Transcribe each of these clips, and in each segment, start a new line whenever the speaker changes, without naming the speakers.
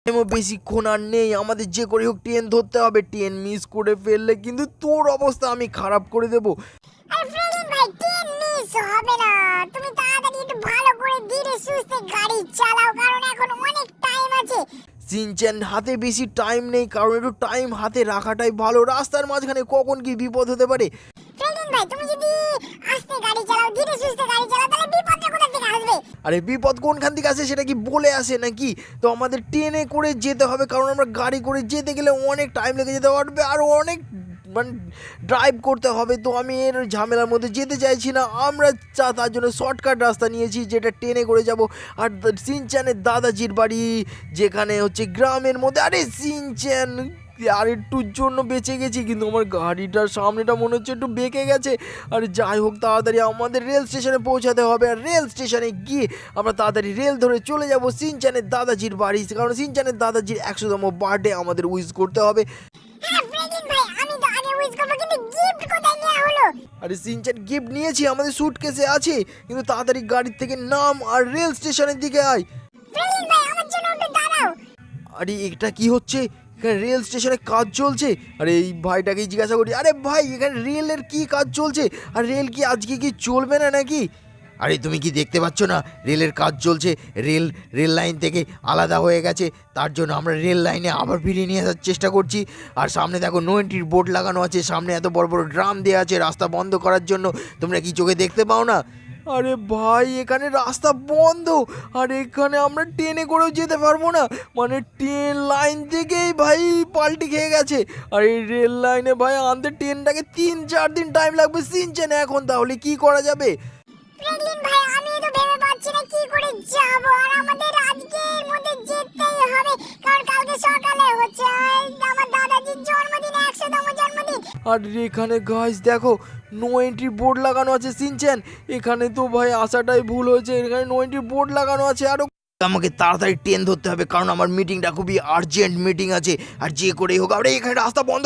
বেশিক্ষণ আর নেই, আমাদের যে করে হোক ট্রেন ধরতে হবে। ট্রেন মিস করে ফেললে কিন্তু তোর অবস্থা আমি খারাপ করে দেবো।
আরে ফ্রেডিন ভাই, ট্রেন মিস হবে না। তুমি তাড়াতাড়ি একটু ভালো করে ধীরে সুস্থে গাড়ি চালাও, কারণ এখন অনেক টাইম আছে।
সিনচ্যান, হাতে বেশি টাইম নেই, কারণ একটু টাইম হাতে রাখাটাই ভালো। রাস্তার মাঝখানে কখন কি বিপদ হতে পারে।
ফ্রেডিন ভাই, তুমি যদি আস্তে গাড়ি চালাও, ধীরে সুস্থে গাড়ি চালাও, তাহলে বিপদটা কোথা থেকে আসবে?
আরে বিপদ কোনখান থেকে আসে সেটা কি বলে আসে নাকি? তো আমাদের ট্রেনে করে যেতে হবে, কারণ আমরা গাড়ি করে যেতে গেলে অনেক টাইম লেগে যেতে পারবে আর অনেক মানে ড্রাইভ করতে হবে। তো আমি এর ঝামেলার মধ্যে যেতে চাইছি না। আমরা তার জন্য শর্টকাট রাস্তা নিয়েছি, যেটা ট্রেনে করে যাব। আর সিনচ্যানের দাদাজির বাড়ি যেখানে হচ্ছে গ্রামের মধ্যে। আরে সিনচ্যান, আর একটুর জন্য বেঁচে গেছি, কিন্তু আমার গাড়িটার সামনেটা মনে হচ্ছে একটু বেঁকে গেছে। আর যাই হোক, তাড়াতাড়ি আমাদের রেল স্টেশনে পৌঁছাতে হবে। আর রেল স্টেশনে গিয়ে আমরা তাড়াতাড়ি রেল ধরে চলে যাব সিনচ্যানের দাদাজির বাড়ি, কারণ সিনচ্যানের দাদাজির 100তম বার্থডে আমাদের উইশ করতে হবে।
হ্যাঁ ফ্রেডিন ভাই, আমি তো আগে উইশ করব, কিন্তু গিফট কোথায় নেওয়া হলো?
আরে সিনচ্যান, গিফট নিয়েছি, আমাদের সুটকেসে আছে, কিন্তু তাড়াতাড়ি গাড়ির থেকে নাম আর রেল স্টেশনের দিকে আয়।
ফ্রেডিন ভাই, আমার জন্য একটু দাঁড়াও।
আরে এটা কি হচ্ছে? এখানে রেল স্টেশনে কাজ চলছে। আরে এই ভাইটাকেই জিজ্ঞাসা করি, আরে ভাই এখানে রেলের কি কাজ চলছে? আর রেল কি আজকে কি চলবে না নাকি? আরে তুমি কি দেখতে পাচ্ছ না রেলের কাজ চলছে? রেল লাইন থেকে আলাদা হয়ে গেছে, তার জন্য আমরা রেল লাইনে আবার ফিরিয়ে নিয়ে আসার চেষ্টা করছি। আর সামনে দেখো নো এন্ট্রির বোর্ড লাগানো আছে, সামনে এত বড় বড় ড্রাম দেওয়া আছে রাস্তা বন্ধ করার জন্য। তোমরা কি চোখে দেখতে পাও না? আরে ভাই এখানে রাস্তা বন্ধ, আর এখানে আমরা ট্রেনে করেও যেতে পারবো না। মানে ট্রেন লাইন থেকেই ভাই পাল্টি খেয়ে গেছে। আর এই রেল লাইনে ভাই আনতে ট্রেনটাকে 3-4 দিন টাইম লাগবে। সিনচ্যান, এখন তাহলে কি করা যাবে?
ফ্রেডিন ভাই, আমি তো ভেবে পাচ্ছি না কি করে যাব। আর আমাদের আজকের মধ্যে যেতেই হবে, কারণ কালকে সকালে হচ্ছে আমার দাদাজির জন্মদিন, 100তম জন্মদিন।
আর এখানে গাইস দেখো, নো এন্ট্রি বোর্ড লাগানো আছে। সিনচ্যান, এখানে তো ভাই আসাটাই ভুল হয়েছে, এখানে নো এন্ট্রি বোর্ড লাগানো আছে। আর আমাকে তাড়াতাড়ি ট্রেন ধরতে হবে, কারণ আমার মিটিংটা খুবই আর্জেন্ট মিটিং আছে। আর যে করেই হোক, আরে এখানে রাস্তা বন্ধ।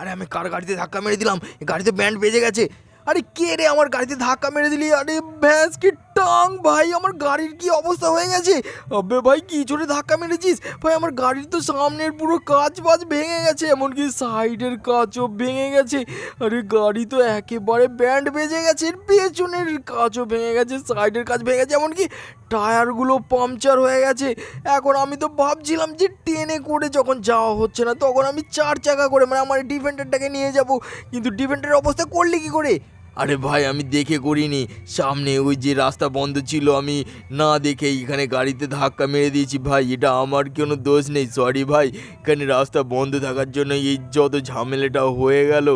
আরে আমি কার গাড়িতে ধাক্কা মেরে দিলাম? গাড়িতে ব্যান্ড বেজে গেছে। আরে কে রে আমার গাড়িতে ধাক্কা মেরে দিলি? আরে ভ্যাস কি টাং ভাই, আমার গাড়ির কি অবস্থা হয়ে গেছে? আবে ভাই, কি জোরে ধাক্কা মেরেছিস ভাই? আমার গাড়ির তো সামনের পুরো কাঁচ বাজ ভেঙে গেছে, এমনকি সাইডের কাঁচও ভেঙে গেছে। আরে গাড়ি তো একেবারে ব্যান্ড বেজে গেছে, পেছনের কাঁচও ভেঙে গেছে, সাইডের কাঁচ ভেঙে গেছে, এমনকি টায়ারগুলো পাংচার হয়ে গেছে। এখন আমি তো ভাবছিলাম যে ট্রেনে করে যখন যাওয়া হচ্ছে না, তখন আমি 4 চাকা করে মানে আমার ডিফেন্ডারটাকে নিয়ে যাব, কিন্তু ডিফেন্ডারের অবস্থা করলি কি করে? আরে ভাই আমি দেখে করিনি, সামনে ওই যে রাস্তা বন্ধ ছিল, আমি না দেখে এখানে গাড়িতে ধাক্কা মেরে দিয়েছি ভাই। এটা আমার কোনো দোষ নেই, সরি ভাই। এখানে রাস্তা বন্ধ থাকার জন্য এই যত ঝামেলাটা হয়ে গেল।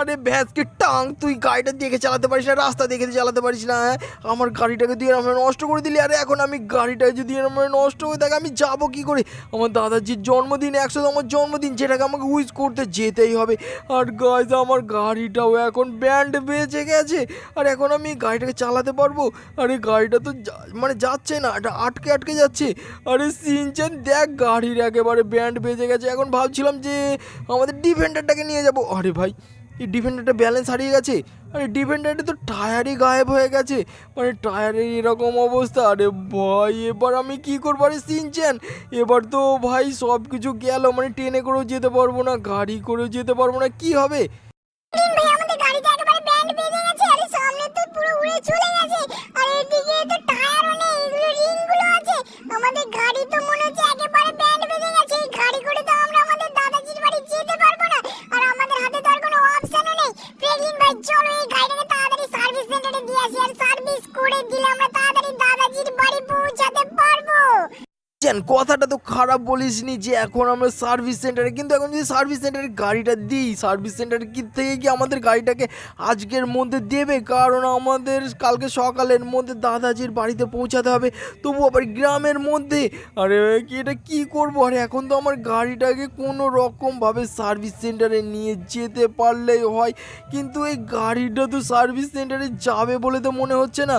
আরে ভ্যাসকে টাং, তুই গাড়িটা দেখে চালাতে পারিস না, রাস্তা দেখে চালাতে পারিস না? হ্যাঁ, আমার গাড়িটাকে দিয়ে আমরা নষ্ট করে দিলি। আরে এখন আমি গাড়িটা যদি আমার নষ্ট হয়ে থাকে, আমি যাবো কি করে? আমার দাদাজির জন্মদিন, 100তম জন্মদিন, যেটাকে আমাকে উইশ করতে যেতেই হবে। আর গাইজ, আমার গাড়িটাও এখন ব্যান্ড বেজে গেছে। আর এখন আমি গাড়িটাকে চালাতে পারবো? আরে গাড়িটা তো মানে যাচ্ছে না, এটা আটকে আটকে যাচ্ছে। আরে সিনচ্যান দেখ, গাড়ির একেবারে ব্যান্ড বেজে গেছে। এখন ভাবছিলাম যে আমাদের ডিফেন্ডারটাকে নিয়ে যাব। আরে ভাই, এই ডিফেন্ডারটা ব্যালেন্স হারিয়ে গেছে। আরে ডিফেন্ডারটা তো টায়ারই গায়েব হয়ে গেছে, মানে টায়ারের এরকম অবস্থা। আরে ভাই, এবার আমি কি করবো? আরে সিনচ্যান, এবার তো ভাই সব কিছু গেল, মানে ট্রেনে করেও যেতে পারবো না, গাড়ি করেও যেতে পারবো না, কি হবে?
ফ্রেডিন ভাই, আমাদের গাড়িটা একেবারে ব্যান্ড বেজে গেছে। আরে সামনে তো পুরো উড়ে চলে গেছে, আর এদিকে তো টায়ারও নেই, এগুলো রিংগুলো আছে। আমাদের গাড়ি তো মনে হচ্ছে একেবারে ব্যান্ড বেজে গেছে। এই গাড়ি করে তো আমরা আমাদের দাদাজির বাড়ি যেতে পারবো না, আর আমাদের হাতে তো আর কোনো অপশনও নেই। ফ্রেডিন ভাই, চলো এই গাড়িটাকে তাড়াতাড়ি সার্ভিস সেন্টারে দিয়ে আসি, আর সার্ভিস করে দিলে আমরা তাড়াতাড়ি দাদাজির বাড়ি পৌঁছাতে পারবো।
কথাটা তো খারাপ বলিসনি যে এখন আমরা সার্ভিস সেন্টারে, কিন্তু এখন যদি সার্ভিস সেন্টারে গাড়িটা দিই, সার্ভিস সেন্টারে কি থেকে কি আমাদের গাড়িটাকে আজকের মধ্যে দেবে? কারণ আমাদের কালকে সকালের মধ্যে দাদাজির বাড়িতে পৌঁছাতে হবে, তবু আবার গ্রামের মধ্যে। আরে কি এটা কি করবো? আরে এখন তো আমার গাড়িটাকে কোনো রকমভাবে সার্ভিস সেন্টারে নিয়ে যেতে পারলেই হয়, কিন্তু এই গাড়িটা তো সার্ভিস সেন্টারে যাবে বলে তো মনে হচ্ছে না।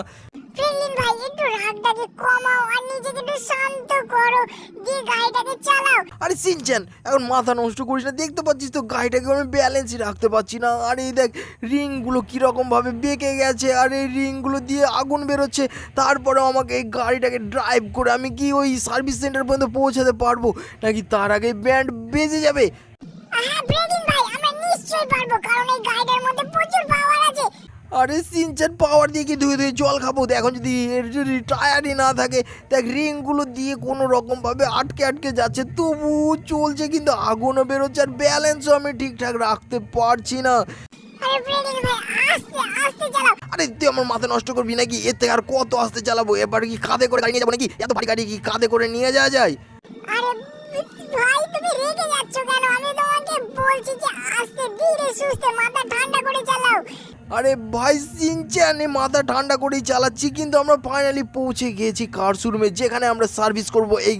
ফ্রেন্ডলিন ভাই একটু রাগটাকে কমাও আর নিজেকে একটু শান্ত করো, দিয়ে গাড়িটাকে চালাও।
আরে সিনচ্যান এখন মাথা নষ্ট করিস না, দেখতে পাচ্ছিস তো গাড়িটাকে আমি ব্যালেন্সই রাখতে পারছি না। আর এই দেখ রিংগুলো কীরকম ভাবে বেঁকে গেছে, আর এই রিংগুলো দিয়ে আগুন বেরোচ্ছে। তারপরেও আমাকে এই গাড়িটাকে ড্রাইভ করে আমি কি ওই সার্ভিস সেন্টার পর্যন্ত পৌঁছাতে পারবো, নাকি তার আগে ব্যান্ড বেজে যাবে?
হ্যাঁ ফ্রেন্ডলিন ভাই, আমরা নিশ্চয়ই পারবো, কারণ এই গাড়িটার মধ্যে প্রচুর পাওয়ার আছে।
আরে সিনচ্যান পাওয়ার দিয়ে কি ধুয়ে ধুয়ে জল খাবো? এখন যদি এর যদি টায়ারই না থাকে, দেখ রিংগুলো দিয়ে কোনো রকমভাবে আটকে আটকে যাচ্ছে, তবু চলছে, কিন্তু আগুনও বেরোচ্ছে আর ব্যালেন্সও আমি ঠিকঠাক রাখতে পারছি না।
আরে ফ্রেন্ডলিন ভাই আস্তে আস্তে চালাও।
আরে তুই আমার মাথা নষ্ট করবি নাকি? এর থেকে আর কত আস্তে চালাবো? এবার কি কাঁধে করে গাড়ি নিয়ে যাবো নাকি? এত ভারী গাড়ি কি কাঁধে করে নিয়ে যাওয়া যায়?
আরে ভাই তুমি রেগে যাচ্ছ কেন? আমি তোমাকে বলছি যে আস্তে ধীরে সুস্থে মাথা ঠান্ডা করে চালাও।
আরে ভাই সিনচ্যান মাথা ঠান্ডা করেই চালাচ্ছি, কিন্তু আমরা ফাইনালি পৌঁছে গিয়েছি কার শোরুমে, যেখানে আমরা সার্ভিস করব এই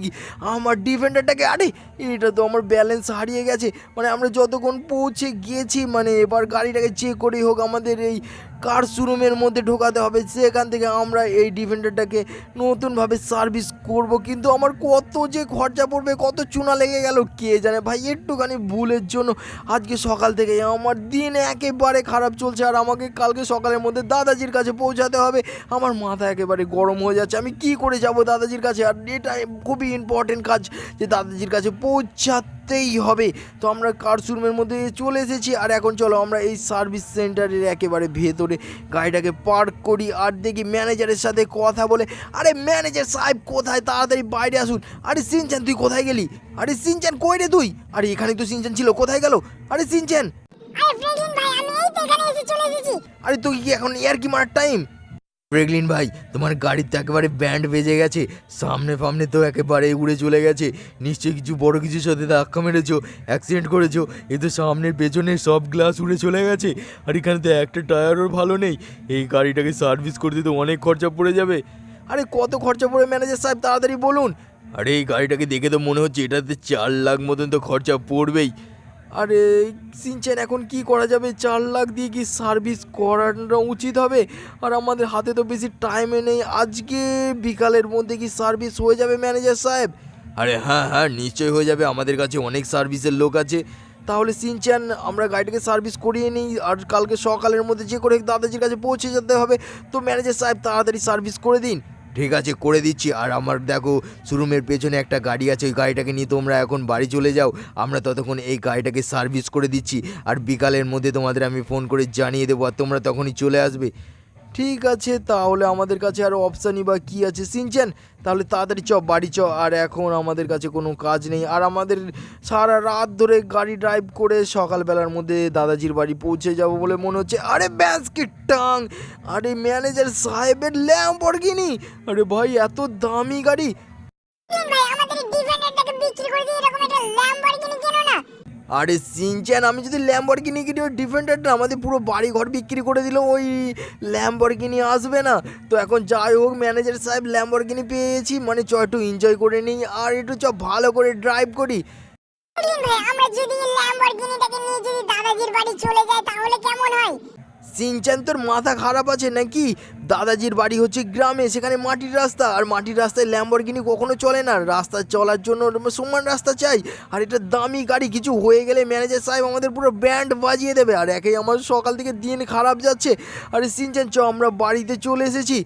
আমার ডিফেন্ডারটাকে। আরে এটা তো আমার ব্যালেন্স হারিয়ে গেছে, মানে আমরা যতক্ষণ পৌঁছে গিয়েছি, মানে এবার গাড়িটাকে চেক করেই হোক আমাদের এই কার শোরুমের মধ্যে ঢোকাতে হবে, সেখান থেকে আমরা এই ডিফেন্ডারটাকে নতুনভাবে সার্ভিস করব। কিন্তু আমার কত যে খরচা পড়বে, কত চুনা লেগে গেল কে জানে ভাই। একটুখানি ভুলের জন্য আজকে সকাল থেকে আমার দিন একেবারে খারাপ চলছে, আর আমাকে কালকে সকালের মধ্যে দাদাজির কাছে পৌঁছাতে হবে। আমার মাথা একেবারে গরম হয়ে যাচ্ছে, আমি কি করে যাব দাদাজির কাছে? আর এটা খুবই ইম্পর্টেন্ট কাজ যে দাদাজির কাছে পৌঁছাতেই হবে। তো আমরা কার শোরুমের মধ্যে চলে এসেছি, আর এখন চলো আমরা এই সার্ভিস সেন্টারের একেবারে ভেতরে গাড়িটাকে পার্ক করি আর দেখি ম্যানেজারের সাথে কথা বলে। আরে ম্যানেজার সাহেব কোথায়? তাড়াতাড়ি বাইরে আসুন। আরে সিনচ্যান তুই কোথায় গেলি? আরে সিনচ্যান কই রে তুই? আরে এখানে তো সিনচ্যান ছিল, কোথায় গেল? আরে সিনচ্যান!
আরে ফ্রেন্ডলিন ভাই আমি এই তো এখানে এসে চলে এসেছি।
আরে তুই কি এখন ইয়ার কি মারার টাইম? ফ্রেগলিন ভাই তোমার গাড়িতে একেবারে ব্যান্ড বেজে গেছে, সামনে ফামনে তো একেবারে উড়ে চলে গেছে। নিশ্চয়ই কিছু বড় কিছুর সাথে ধাক্কা মেরেছো, অ্যাক্সিডেন্ট করেছো। এ তো সামনের পেছনের সব গ্লাস উড়ে চলে গেছে, আর এখানে তো একটা টায়ারও ভালো নেই। এই গাড়িটাকে সার্ভিস করতে তো অনেক খরচা পড়ে যাবে। আরে কত খরচা পড়ে ম্যানেজার সাহেব তাড়াতাড়ি বলুন। আরে এই গাড়িটাকে দেখে তো মনে হচ্ছে এটাতে 4 লাখ মতন তো খরচা পড়বেই। আরে সিনচ্যান এখন কি করা যাবে? 4 লাখ দিয়ে কি সার্ভিস করানো উচিত হবে? আর আমাদের হাতে তো বেশি টাইমে নেই, আজকে বিকালের মধ্যে কি সার্ভিস হয়ে যাবে ম্যানেজার সাহেব? আরে হ্যাঁ হ্যাঁ নিশ্চয়ই হয়ে যাবে, আমাদের কাছে অনেক সার্ভিসের লোক আছে। তাহলে সিনচ্যান আমরা গাড়িটাকে সার্ভিস করিয়ে নিই, আর কালকে সকালের মধ্যে যে করে দাদাজির কাছে পৌঁছে যেতে হবে। তো ম্যানেজার সাহেব তাড়াতাড়ি সার্ভিস করে দিন। ঠিক আছে করে দিচ্ছি। আর আমার দেখো শোরুমের পেছনে একটা গাড়ি আছে, ওই গাড়িটাকে নিয়ে তোমরা এখন বাড়ি চলে যাও, আমরা ততক্ষণ এই গাড়িটাকে সার্ভিস করে দিচ্ছি। আর বিকালের মধ্যে তোমাদের আমি ফোন করে জানিয়ে দেবো, আর তোমরা তখনই চলে আসবে। ঠিক আছে তাহলে আমাদের কাছে আরও অপশানই বা কী আছে সিনচ্যান? তাহলে তাড়াতাড়ি চ বাড়ি চ, আর এখন আমাদের কাছে কোনো কাজ নেই, আর আমাদের সারা রাত ধরে গাড়ি ড্রাইভ করে সকালবেলার মধ্যে দাদাজির বাড়ি পৌঁছে যাব বলে মনে হচ্ছে। আরে ব্যাসকিট টাং! আরে ম্যানেজার সাহেবের ল্যাম্বরগিনি! আরে ভাই এত দামি গাড়ি!
ভাই আমাদের ডিফেন্ডারটাকে বিক্রি করে দিয়ে এরকম একটা ল্যাম্বরগিনি কেন না?
আরে সিনচ্যান আমি যদি ল্যাম্বরগিনি কিনি, ওই ডিফেন্ডারটা আমাদের পুরো বাড়ি ঘর বিক্রি করে দিল, ওই ল্যাম্বরগিনি আসবে না। তো এখন যাই হোক ম্যানেজার সাহেব ল্যাম্বরগিনি পেয়েছি, মানে চ একটু এনজয় করে নিই, আর একটু চ ভালো করে ড্রাইভ করি।
ভাই আমরা যদি ল্যাম্বরগিনিটাকে নিয়ে যদি দাদাজির বাড়ি চলে যাই তাহলে কেমন হয়?
সিনচ্যান তোর মাথা খারাপ আছে নাকি? দাদাজির বাড়ি হচ্ছে গ্রামে, সেখানে মাটির রাস্তা, আর মাটির রাস্তায় ল্যাম্বরগিনি কখনো চলে না। রাস্তা চলার জন্য সমান রাস্তা চাই, আর এটা দামি গাড়ি, কিছু হয়ে গেলে ম্যানেজার সাহেব আমাদের পুরো ব্যান্ড বাজিয়ে দেবে। আর একেই আমার সকাল থেকে দিন খারাপ যাচ্ছে। আরে সিনচ্যান চ আমরা বাড়িতে চলে এসেছি।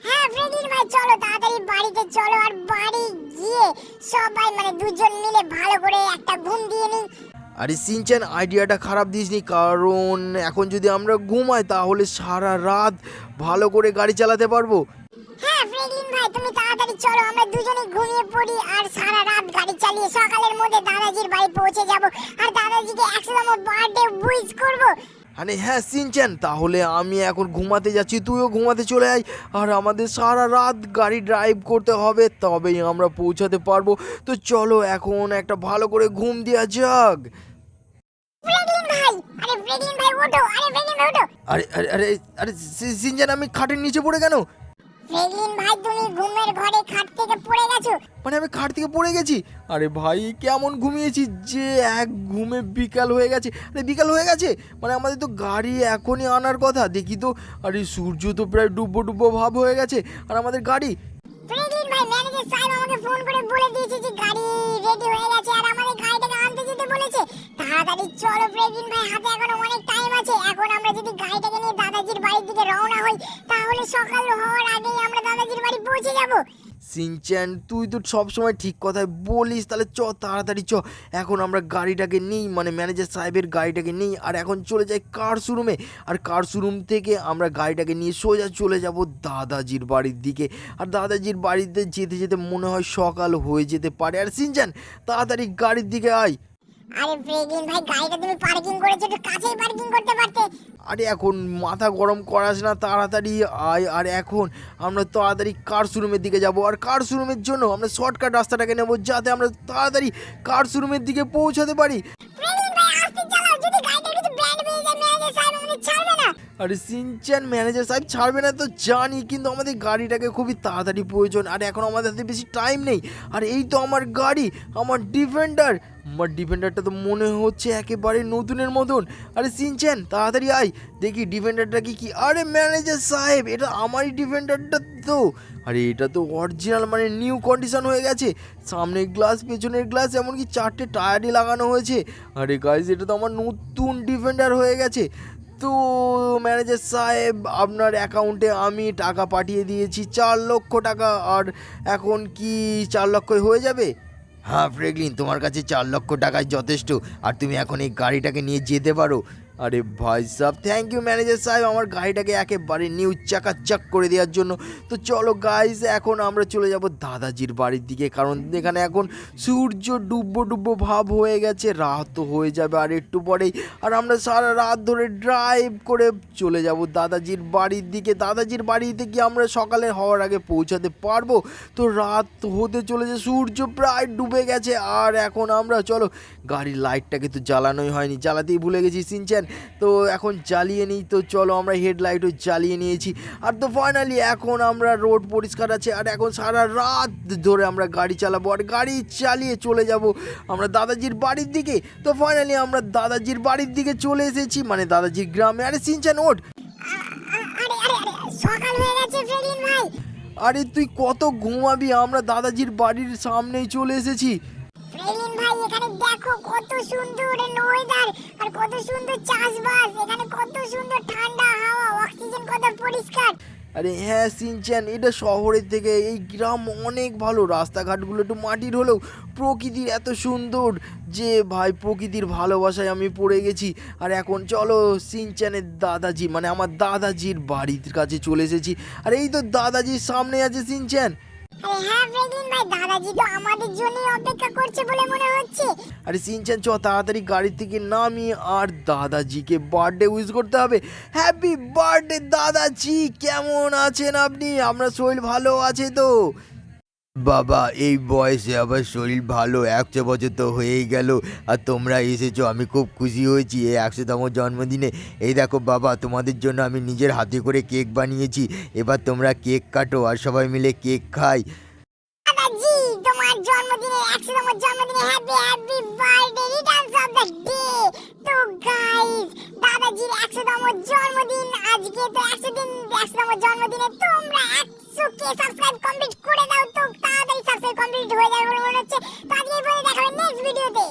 হ্যাঁ ফ্রেন্ডলিন ভাই চলো তাড়াতাড়ি বাড়িতে চলো, আর বাড়ি গিয়ে সবাই মানে দুজন মিলে ভালো করে একটা ঘুম দিয়ে নিই।
আরে সিনচ্যান আইডিয়াটা খারাপ দিসনি, কারণ এখন যদি আমরা ঘুমাই তাহলে সারা রাত ভালো করে গাড়ি চালাতে পারবো।
হ্যাঁ ফ্রেন্ডলিন ভাই তুমি তাড়াতাড়ি চলো, আমরা দুজনে ঘুমিয়ে পড়ি আর সারা রাত গাড়ি চালিয়ে সকালের মধ্যে দাদাজির বাড়ি পৌঁছে যাব, আর দাদাজিকে 100তম বার্থডে উইশ করব।
আরে হ্যাঁ সিনচ্যান তাহলে আমি এখন ঘুমাতে যাচ্ছি, তুইও ঘুমাতে চলে আয়। আর আমাদের সারা রাত গাড়ি ড্রাইভ করতে হবে, তবেই আমরা পৌঁছাতে পারবো। তো চলো এখন একটা ভালো করে ঘুম দেওয়া যাক।
ফ্রেন্ডলিন ভাই, আরে ফ্রেন্ডলিন ভাই ওঠো, আরে ফ্রেন্ডলিন ভাই ওঠো।
আরে আরে আরে আরে সিনচ্যান আমি খাটের নিচে পড়ে কেন?
ফ্রেগলিন ভাই তুমি ঘুমের ঘরে খাট থেকে পড়ে গেছো।
মানে আমি খাট থেকে পড়ে গেছি? আরে ভাই কেমন ঘুমিয়েছি যে এক ঘুমে বিকাল হয়ে গেছে। আরে বিকাল হয়ে গেছে মানে আমাদের তো গাড়ি এখনই আনার কথা, দেখি তো। আরে সূর্য তো প্রায় ডুবো ডুবো ভাব হয়ে গেছে, আর আমাদের গাড়ি।
ফ্রেগলিন ভাই ম্যানেজার সাহেব আমাকে ফোন করে বলে দিয়েছে যে গাড়ি রেডি হয়ে গেছে আর আমাদের গাড়িটাকে আনতে যেতে বলেছে। তাড়াতাড়ি চলো ফ্রেগলিন ভাই, হাতে এখনো অনেক টাইম আছে। এখন আমরা যদি গাড়িটাকে নিয়ে দাদাজির বাড়ির দিকে রওনা হই তাহলে সকাল হওয়ার আগেই আমরা দাদাজির বাড়ি পৌঁছে যাব।
সিনচ্যান তুই তো সবসময় ঠিক কথাই বলিস, তাহলে চ তাড়াতাড়ি চ। এখন আমরা গাড়িটাকে নিই, মানে ম্যানেজার সাহেবের গাড়িটাকে নিই, আর এখন চলে যাই কার শোরুমে। আর কার শোরুম থেকে আমরা গাড়িটাকে নিয়ে সোজা চলে যাব দাদাজির বাড়ির দিকে। আর দাদাজির বাড়িতে যেতে যেতে মনে হয় সকাল হয়ে যেতে পারে। আর সিনচ্যান তাড়াতাড়ি গাড়ির দিকে আয়।
আরে ফ্রেগলিন ভাই গাড়িটা তুমি পার্কিং করেছো, একটু কাছেই পার্কিং করতে পারতে।
আরে এখন মাথা গরম করাস না, তাড়াতাড়ি আয়। আর এখন আমরা তাড়াতাড়ি কার শোরুমের দিকে যাব, আর কার শোরুমের জন্য আমরা শর্টকাট রাস্তাটাকে নেব যাতে আমরা তাড়াতাড়ি কার শোরুমের দিকে পৌঁছাতে পারি।
ফ্রেগলিন ভাই আস্তে চালাও, যদি গাড়িটা একটু ব্র্যান্ড বেজে যায় ম্যানেজার সাহেব আমাদের ছাড়বে না।
আরে সিনচ্যান ম্যানেজার সাহেব ছাড়বে না তো জানি, কিন্তু আমাদের গাড়িটাকে খুবই তাড়াতাড়ি প্রয়োজন, আর এখন আমাদের হাতে বেশি টাইম নেই। আর এই তো আমার গাড়ি, আমার ডিফেন্ডার। আমার ডিফেন্ডারটা তো মনে হচ্ছে একেবারে নতুনের মতন। আরে সিনচ্যান তাড়াতাড়ি আয়, দেখি ডিফেন্ডারটা কি। আরে ম্যানেজার সাহেব এটা আমারই ডিফেন্ডারটা তো। আরে এটা তো অরিজিনাল, মানে নিউ কন্ডিশন হয়ে গেছে। সামনের গ্লাস, পেছনের গ্লাস, এমনকি 4টে টায়ারই লাগানো হয়েছে। আরে গাইজ এটা তো আমার নতুন ডিফেন্ডার হয়ে গেছে। তো ম্যানেজার সাহেব আপনার অ্যাকাউন্টে আমি টাকা পাঠিয়ে দিয়েছি 4 লক্ষ টাকা। আর এখন কি 4 লক্ষই হয়ে যাবে? হ্যাঁ ফ্রেগলিন, তোমার কাছে 4 লক্ষ টাকায় যথেষ্ট, আর তুমি এখন এই গাড়িটাকে নিয়ে যেতে পারো। আরে ভাই সাহেব থ্যাংক ইউ ম্যানেজার সাহেব আমার গাড়িটাকে একেবারে নিউ চাকাচাক করে দেওয়ার জন্য। তো চলো গাইজ এখন আমরা চলে যাব দাদাজির বাড়ির দিকে, কারণ এখানে এখন সূর্য ডুবো ডুবো ভাব হয়ে গেছে, রাত তো হয়ে যাবে আর একটু পরেই। আর আমরা সারা রাত ধরে ড্রাইভ করে চলে যাব দাদাজির বাড়ির দিকে। দাদাজির বাড়িতে গিয়ে আমরা সকালে হওয়ার আগে পৌঁছাতে পারবো। তো রাত হতে চলেছে, সূর্য প্রায় ডুবে গেছে। আর এখন আমরা চলো গাড়ির লাইটটাকে তো জ্বালানোই হয়নি, জ্বালাতেই ভুলে গেছি সিনচ্যান, তো এখন জ্বালিয়ে নিই। তো চলো আমরা হেডলাইটও জ্বালিয়ে নিয়েছি। আর তো ফাইনালি এখন আমরা রোড পরিষ্কার আছে, আর এখন সারা রাত ধরে আমরা গাড়ি চালাবো, আর গাড়ি চালিয়ে চলে যাব আমরা দাদাজির বাড়ির দিকে। তো ফাইনালি আমরা দাদাজির বাড়ির দিকে চলে এসেছি, মানে দাদাজির গ্রামে। আরে সিনচ্যান ওঠ।
আরে আরে আরে সকাল হয়ে গেছে ফ্রেগলিন ভাই।
আরে তুই কত ঘুমাবি, আমরা দাদাজির বাড়ির সামনেই চলে এসেছি।
ফ্রেগলিন ভাই এখানে দেখো কত সুন্দর ওয়েদার, আর কত সুন্দর চাষবাস, এখানে কত সুন্দর ঠান্ডা হাওয়া, অক্সিজেন কত পরিষ্কার।
আরে হ্যাঁ সিনচ্যান, এটা শহরের থেকে এই গ্রাম অনেক ভালো। রাস্তাঘাটগুলো একটু মাটির হলেও প্রকৃতির এত সুন্দর যে ভাই প্রকৃতির ভালোবাসায় আমি পড়ে গেছি। আর এখন চলো সিনচ্যানের দাদাজি, মানে আমার দাদাজির বাড়ির কাছে চলে এসেছি। আর এই তো দাদাজির সামনে আছে সিনচ্যান।
আরে হ্যাঁ ফ্রেগলিন ভাই দাদাজি তো আমাদের জন্যই অপেক্ষা করছে বলে মনে হচ্ছে।
আরে সিনচ্যান চ তাড়াতাড়ি গাড়ি থেকে নামি, আর দাদাজিকে বার্থডে উইশ করতে হবে। হ্যাপি বার্থডে দাদাজি, কেমন আছেন আপনি? আপনার শরীর ভালো আছে তো? বাবা এই বয়সে আবার শরীর ভালো, 100 বছর তো হয়েই গেল, আর তোমরা এসেছো, আমি খুব খুশি হয়েছি এই 100তম জন্মদিনে। এই দেখো বাবা, তোমাদের জন্য আমি নিজের হাতে করে কেক বানিয়েছি। এবার তোমরা কেক কাটো আর সবাই মিলে কেক খাই।
দাদাজি তোমার জন্মদিনে 100তম জন্মদিনে happy happy birthday Returns of the day. তো গাইস দাদাজির 100তম জন্মদিন আজকে, তো 100তম জন্মদিনে তোমরা 100K সাবস্ক্রাইব কমপ্লিট করে দাও। তো তাড়াতাড়ি সাবস্ক্রাইব কমপ্লিট হয়ে যাবে বলে মনে হচ্ছে। তো আজকে এই পর্যন্ত দেখা হবে নেক্সট ভিডিওতে।